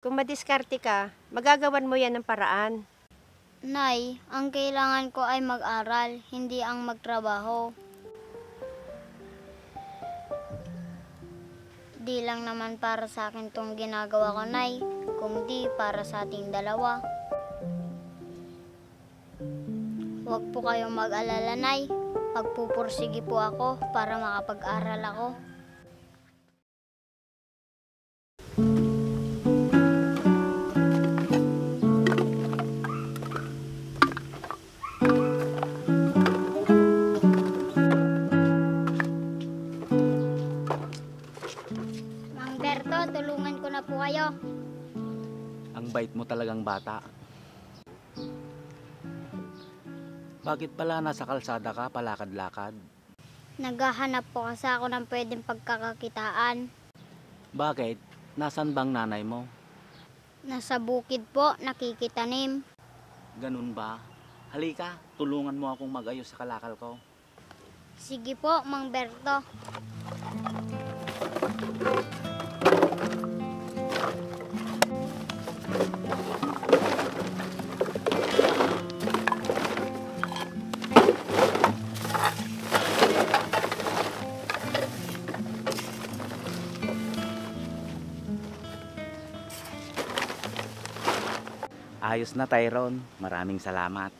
Kung madiskarte ka, magagawan mo yan ng paraan. Nay, ang kailangan ko ay mag-aral, hindi ang magtrabaho. Di lang naman para sa akin tong ginagawa ko, Nay, kundi para sa ating dalawa. Huwag po kayong mag-alala, Nay. Pagpupursige po ako para makapag-aral ako. Mang Berto, tulungan ko na po kayo. Ang bait mo talagang bata. Bakit pala nasa kalsada ka, palakad-lakad? Naghahanap po kasi ako ng pwedeng pagkakakitaan. Bakit? Nasaan bang nanay mo? Nasa bukid po, nakikitanim. Ganun ba? Halika, tulungan mo akong mag-ayos sa kalakal ko. Sige po, Mang Berto. Ayos na, Tyrone. Maraming salamat.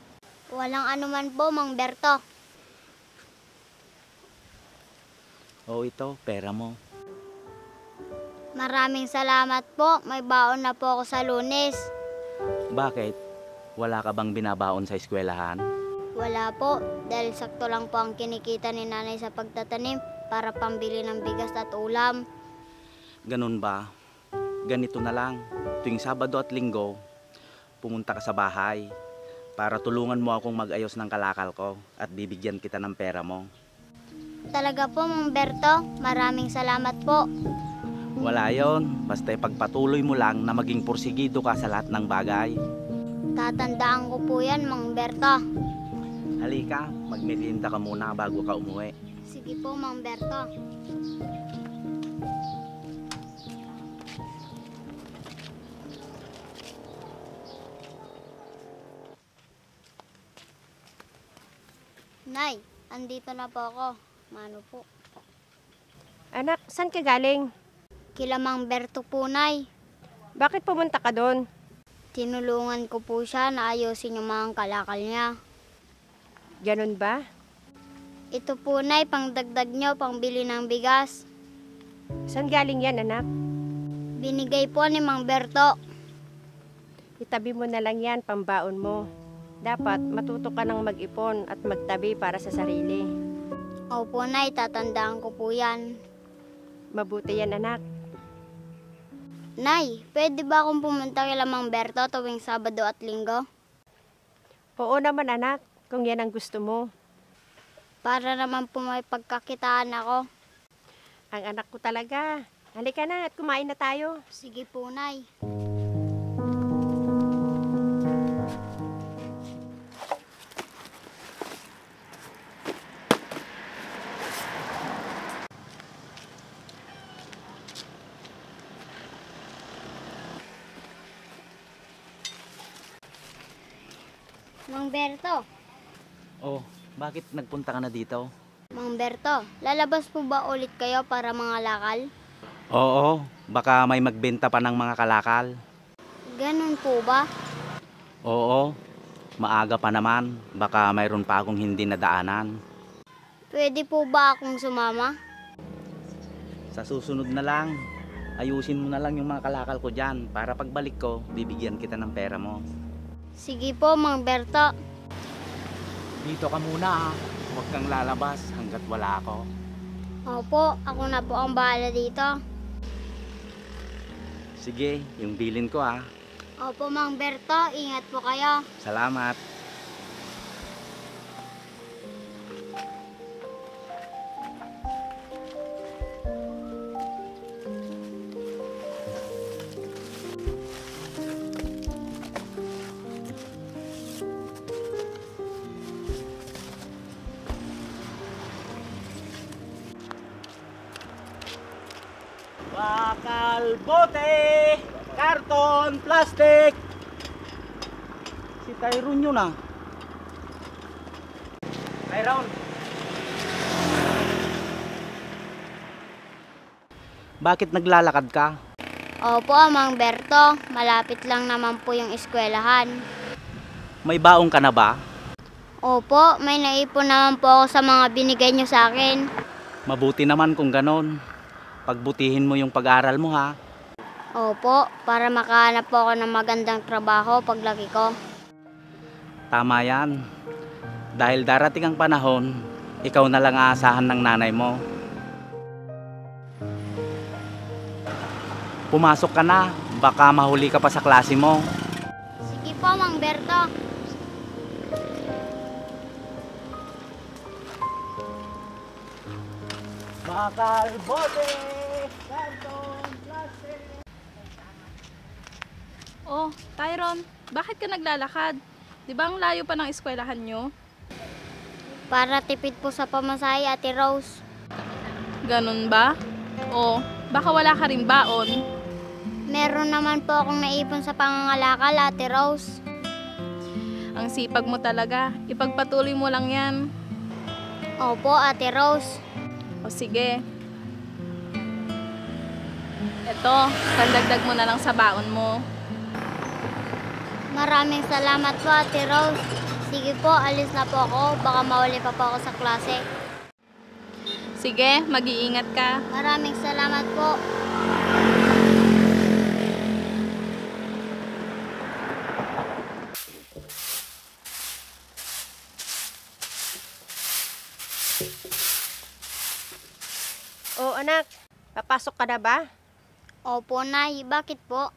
Walang anuman po, Mang Berto. O ito, pera mo. Maraming salamat po. May baon na po ako sa Lunes. Bakit? Wala ka bang binabaon sa eskwelahan? Wala po, dahil sakto lang po ang kinikita ni nanay sa pagtatanim para pambili ng bigas at ulam. Ganun ba? Ganito na lang. Tuwing Sabado at Linggo, pumunta ka sa bahay para tulungan mo akong mag-ayos ng kalakal ko at bibigyan kita ng pera mo. Talaga po, Mang Berto. Maraming salamat po. Wala yon, basta ipagpatuloy mo lang na maging porsigido ka sa lahat ng bagay. Tatandaan ko po yan, Mang Berto. Halika, magmerienda ka muna bago ka umuwi. Sige po, Mang Berto. Nay, andito na po ako. Mano po? Anak, saan ka galing? Kila Mang Berto po, Nay. Bakit pumunta ka doon? Tinulungan ko po siya na ayusin yung mga kalakal niya. Ganun ba? Ito po, Nay, pangdagdag nyo, pangbili ng bigas. Saan galing yan, anak? Binigay po ni Mang Berto. Itabi mo na lang yan, pambaon mo. Dapat matuto ka ng mag-ipon at magtabi para sa sarili. Opo, Nay, tatandaan ko po yan. Mabuti yan, anak. Nay, pwede ba akong pumunta kay Mang Berto tuwing Sabado at Linggo? Oo naman, anak, kung yan ang gusto mo. Para naman po may pagkakitaan ako. Ang anak ko talaga. Halika na at kumain na tayo. Sige po, Nay. Mang Berto, Oh, bakit nagpunta ka na dito? Mang Berto, lalabas po ba ulit kayo para mga lakal? Oo, baka may magbenta pa ng mga kalakal. Ganun po ba? Oo, maaga pa naman. Baka mayroon pa akong hindi nadaanan. Pwede po ba akong sumama? Sa susunod na lang, ayusin mo na lang yung mga kalakal ko dyan para pagbalik ko, bibigyan kita ng pera mo. Sige po, Mang Berto. Dito ka muna ha. Huwag kang lalabas hanggat wala ako. Opo, ako na po ang bahala dito. Sige, yung bilin ko ha. Opo, Mang Berto, ingat po kayo. Salamat. Bakal bote! karton, plastic. Si Tyrone yun ah. Tyrone. Bakit naglalakad ka? Opo, Mang Berto. Malapit lang naman po yung eskwelahan. May baong ka na ba? Opo, may naipon naman po ako sa mga binigay niyo sa akin. Mabuti naman kung ganon. Pagbutihin mo yung pag-aaral mo ha. Opo, para makahanap po ako ng magandang trabaho paglaki ko. Tama yan. Dahil darating ang panahon, ikaw na lang aasahan ng nanay mo. Pumasok ka na, baka mahuli ka pa sa klase mo. Sige po, Mang Berto. Bakal, bote, karton, plastic. Oh, Tyrone, bakit ka naglalakad? Di ba ang layo pa ng eskwelahan nyo? Para tipid po sa pamasahe, Ate Rose. Ganun ba? O, baka wala ka rin baon. Meron naman po akong naipon sa pangangalakal, Ate Rose. Ang sipag mo talaga, ipagpatuloy mo lang yan. Opo, Ate Rose. O sige. Eto, pandagdag mo na lang sa baon mo. Maraming salamat po, Ate Rose. Sige po, alis na po ako. Baka mawali pa po ako sa klase. Sige, mag-iingat ka. Maraming salamat po. O anak, papasok ka na ba? Opo, Nay. Bakit po?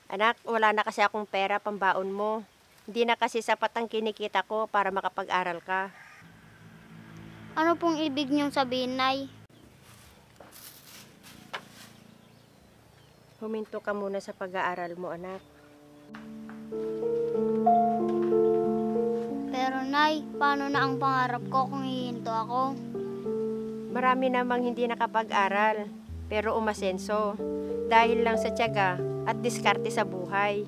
Anak, wala na kasi akong pera pambaon mo. Hindi na kasi sapat ang kinikita ko para makapag-aral ka. Ano pong ibig niyong sabihin, Nay? Huminto ka muna sa pag-aaral mo, anak. Pero, Nay, paano na ang pangarap ko kung hihinto ako? Marami namang hindi nakapag-aral, pero umasenso. Dahil lang sa tiyaga at diskarte sa buhay.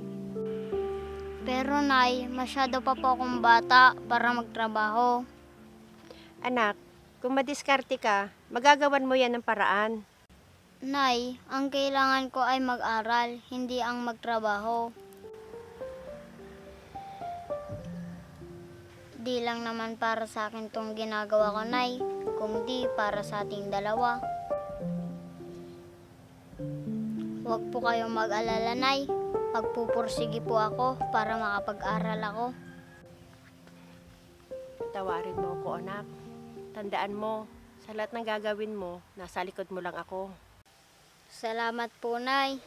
Pero, Nay, masyado pa po akong bata para magtrabaho. Anak, kung madiskarte ka, magagawan mo yan ng paraan. Nay, ang kailangan ko ay mag-aral, hindi ang magtrabaho. Di lang naman para sa akin tong ginagawa ko, Nay, kundi para sa ating dalawa. Huwag po kayong mag-alala, Nay. Magpupursige po ako para makapag-aral ako. Tawarin mo ako, anak. Tandaan mo, sa lahat ng gagawin mo, nasa likod mo lang ako. Salamat po, Nay.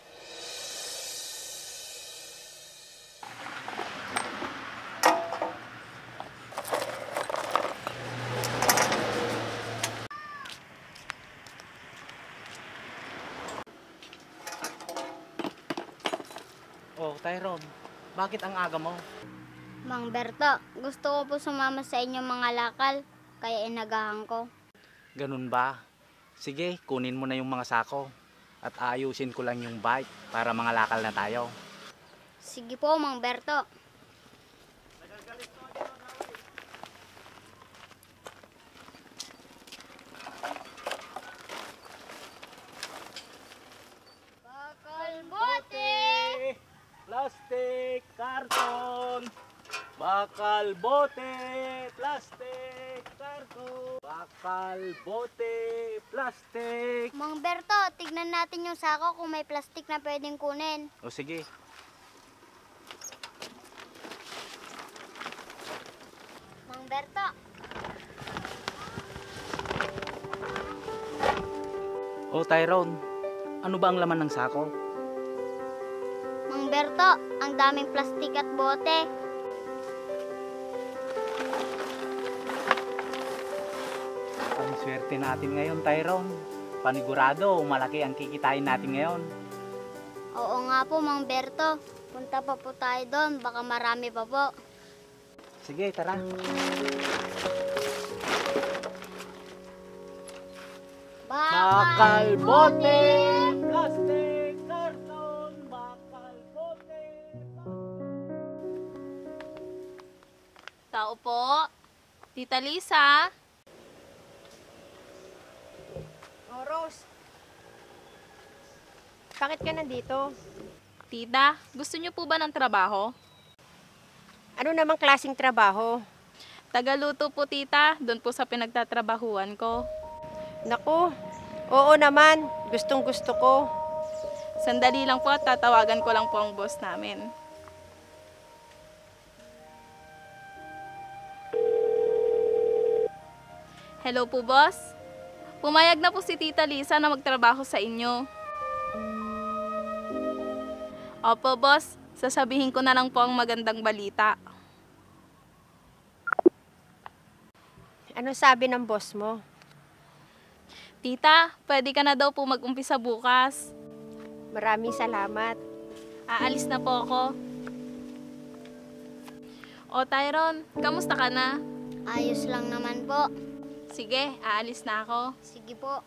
Oh, Tyrone, bakit ang aga mo? Mang Berto, gusto ko po sumama sa inyong mga lakal, kaya inagahan ko. Ganun ba? Sige, kunin mo na yung mga sako. At ayusin ko lang yung bike para mga lakal na tayo. Sige po, Mang Berto. Bakal bote! Plastic, karton. Bakal, bote, plastic, karton. Bakal, bote, plastic. Mang Berto, tignan natin yung sako kung may plastic na pwedeng kunin. O sige. Mang Berto, O Tyrone, ano ba ang laman ng sako? Mang Berto, ang daming plastic at bote. Ang swerte natin ngayon, Tyrone. Panigurado, malaki ang kikitain natin ngayon. Oo nga po, Mang Berto. Punta pa po tayo doon, baka marami pa po. Sige, tara. Bakal, bote, plastic, karton, bakal. Tao po. Tita Lisa. Oh, Rose. Bakit ka nandito? Tita, gusto niyo po ba ng trabaho? Ano namang klaseng trabaho? Tagaluto po, tita. Doon po sa pinagtatrabahuan ko. Naku, oo naman. Gustong gusto ko. Sandali lang po at tatawagan ko lang po ang boss namin. Hello po, boss. Pumayag na po si Tita Lisa na magtrabaho sa inyo. Opo, boss. Sasabihin ko na lang po ang magandang balita. Anong sabi ng boss mo? Tita, pwede ka na daw po mag-umpisa bukas. Maraming salamat. Aalis na po ako. O, Tyron, kamusta ka na? Ayos lang naman po. Sige, aalis na ako. Sige po.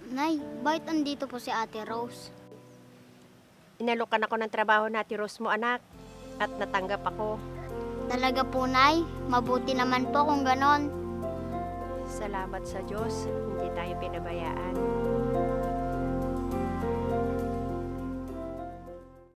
Nay, bakit andito po si Ate Rose? Inalokan ako ng trabaho na Ate Rose mo, anak. At natanggap ako. Talaga po, Nay. Mabuti naman po kung ganon. Salamat sa Diyos. Hindi tayo pinabayaan.